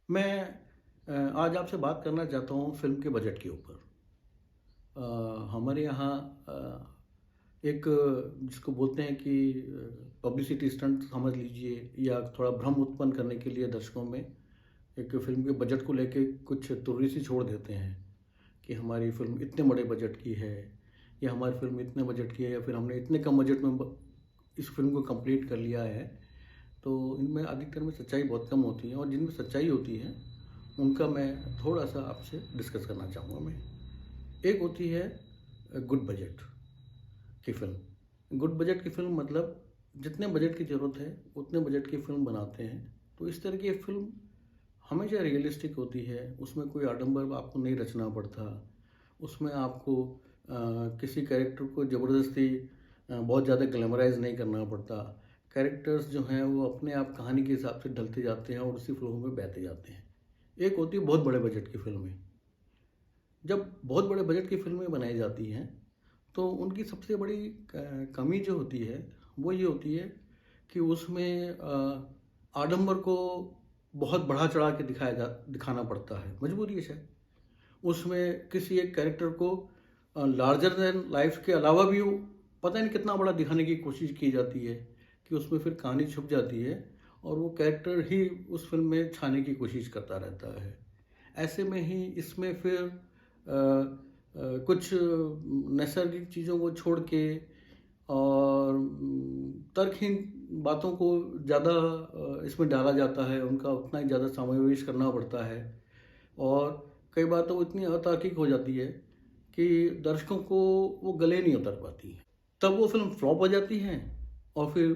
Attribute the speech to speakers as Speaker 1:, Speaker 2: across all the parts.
Speaker 1: मैं आज आपसे बात करना चाहता हूँ फ़िल्म के बजट के ऊपर। हमारे यहाँ एक जिसको बोलते हैं कि पब्लिसिटी स्टंट समझ लीजिए या थोड़ा भ्रम उत्पन्न करने के लिए दर्शकों में एक फ़िल्म के बजट को लेके कुछ तुर्री सी छोड़ देते हैं कि हमारी फ़िल्म इतने बड़े बजट की है या हमारी फ़िल्म इतने बजट की है या फिर हमने इतने कम बजट में इस फ़िल्म को कंप्लीट कर लिया है। तो इनमें अधिकतर में सच्चाई बहुत कम होती है और जिनमें सच्चाई होती है उनका मैं थोड़ा-सा आपसे डिस्कस करना चाहूँगा मैं। एक होती है गुड बजट की फ़िल्म। गुड बजट की फ़िल्म मतलब जितने बजट की ज़रूरत है, उतने बजट की फ़िल्म बनाते हैं। तो इस तरह की फ़िल्म हमेशा रियलिस्टिक होती है, उसमें कोई आडंबर आपको नहीं रचना पड़ता। उसमें आपको किसी कैरेक्टर को ज़बरदस्ती बहुत ज़्यादा ग्लैमराइज़ नहीं करना पड़ता। कैरेक्टर्स जो हैं वो अपने आप कहानी के हिसाब से ढलते जाते हैं और उसी फ़्लो में बहते जाते हैं। एक होती है बहुत बड़े बजट की फ़िल्में। जब बहुत बड़े बजट की फ़िल्में बनाई जाती हैं, तो उनकी सबसे बड़ी कमी जो होती है, वो ये होती है कि उसमें आडंबर को बहुत बढ़ा-चढ़ा के दिखाना पड़ता है, मजबूरी है शायद। उसमें किसी एक कैरेक्टर को लार्जर दैन लाइफ़ के अलावा भी वो पता नहीं कितना बड़ा दिखाने की कोशिश की जाती है कि उसमें फिर कहानी छुप जाती है और वो कैरेक्टर ही उस फ़िल्म में छाने की कोशिश करता रहता है। ऐसे में ही इसमें फिर कुछ नैसर्गिक चीज़ों को छोड़ के और तर्कहीन बातों को ज़्यादा इसमें डाला जाता है, उनका उतना ही ज़्यादा समावेश करना पड़ता है और कई बार तो वो इतनी अतार्किक हो जाती है कि दर्शकों को वो गले नहीं उतर पाती है। तब वो फ़िल्म फ्लॉप हो जाती है और फिर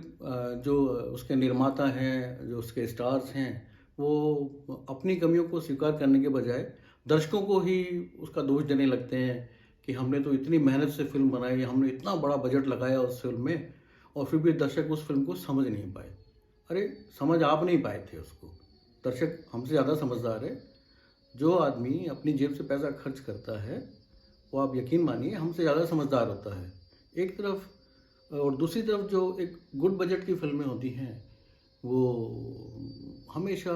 Speaker 1: जो उसके निर्माता हैं, जो उसके स्टार्स हैं, वो अपनी कमियों को स्वीकार करने के बजाय दर्शकों को ही उसका दोष देने लगते हैं कि हमने तो इतनी मेहनत से फ़िल्म बनाई, हमने इतना बड़ा बजट लगाया उस फ़िल्म में और फिर भी दर्शक उस फ़िल्म को समझ नहीं पाए। अरे! समझ आप नहीं पाए थे उसको, दर्शक हमसे ज़्यादा समझदार है। जो आदमी अपनी जेब से पैसा खर्च करता है, वो आप यकीन मानिए हमसे ज़्यादा समझदार होता है। एक तरफ और दूसरी तरफ जो एक गुड बजट की फ़िल्में होती हैं, वो हमेशा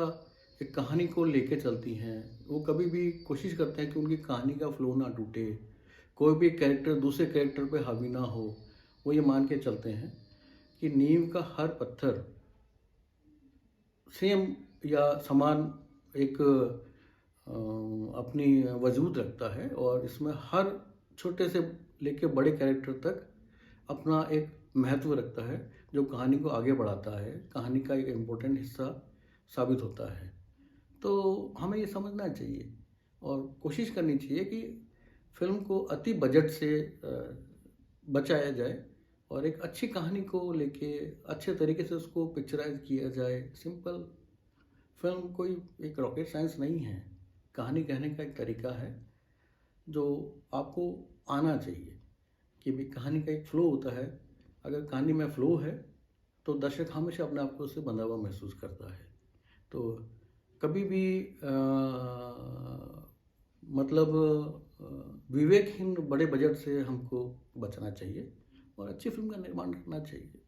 Speaker 1: एक कहानी को लेके चलती हैं। वो कभी भी कोशिश करते हैं कि उनकी कहानी का फ़्लो ना टूटे, कोई भी कैरेक्टर दूसरे कैरेक्टर पे हावी ना हो। वो ये मान के चलते हैं कि नींव का हर पत्थर सेम या समान एक अपनी वजूद रखता है और इसमें हर छोटे से लेके बड़े कैरेक्टर तक अपना एक महत्व रखता है जो कहानी को आगे बढ़ाता है, कहानी का एक इम्पोर्टेंट हिस्सा साबित होता है। तो हमें ये समझना चाहिए और कोशिश करनी चाहिए कि फ़िल्म को अति बजट से बचाया जाए और एक अच्छी कहानी को लेके अच्छे तरीके से उसको पिक्चराइज़ किया जाए। सिंपल फ़िल्म कोई एक रॉकेट साइंस नहीं है। कहानी कहने का एक तरीका है, जो आपको आना चाहिए कि भई कहानी का एक फ़्लो होता है। अगर कहानी में फ़्लो है, तो दर्शक हमेशा अपने आप को उससे बंधा हुआ महसूस करता है। तो कभी भी मतलब विवेकहीन बड़े बजट से हमको बचना चाहिए और अच्छी फ़िल्म का निर्माण करना चाहिए।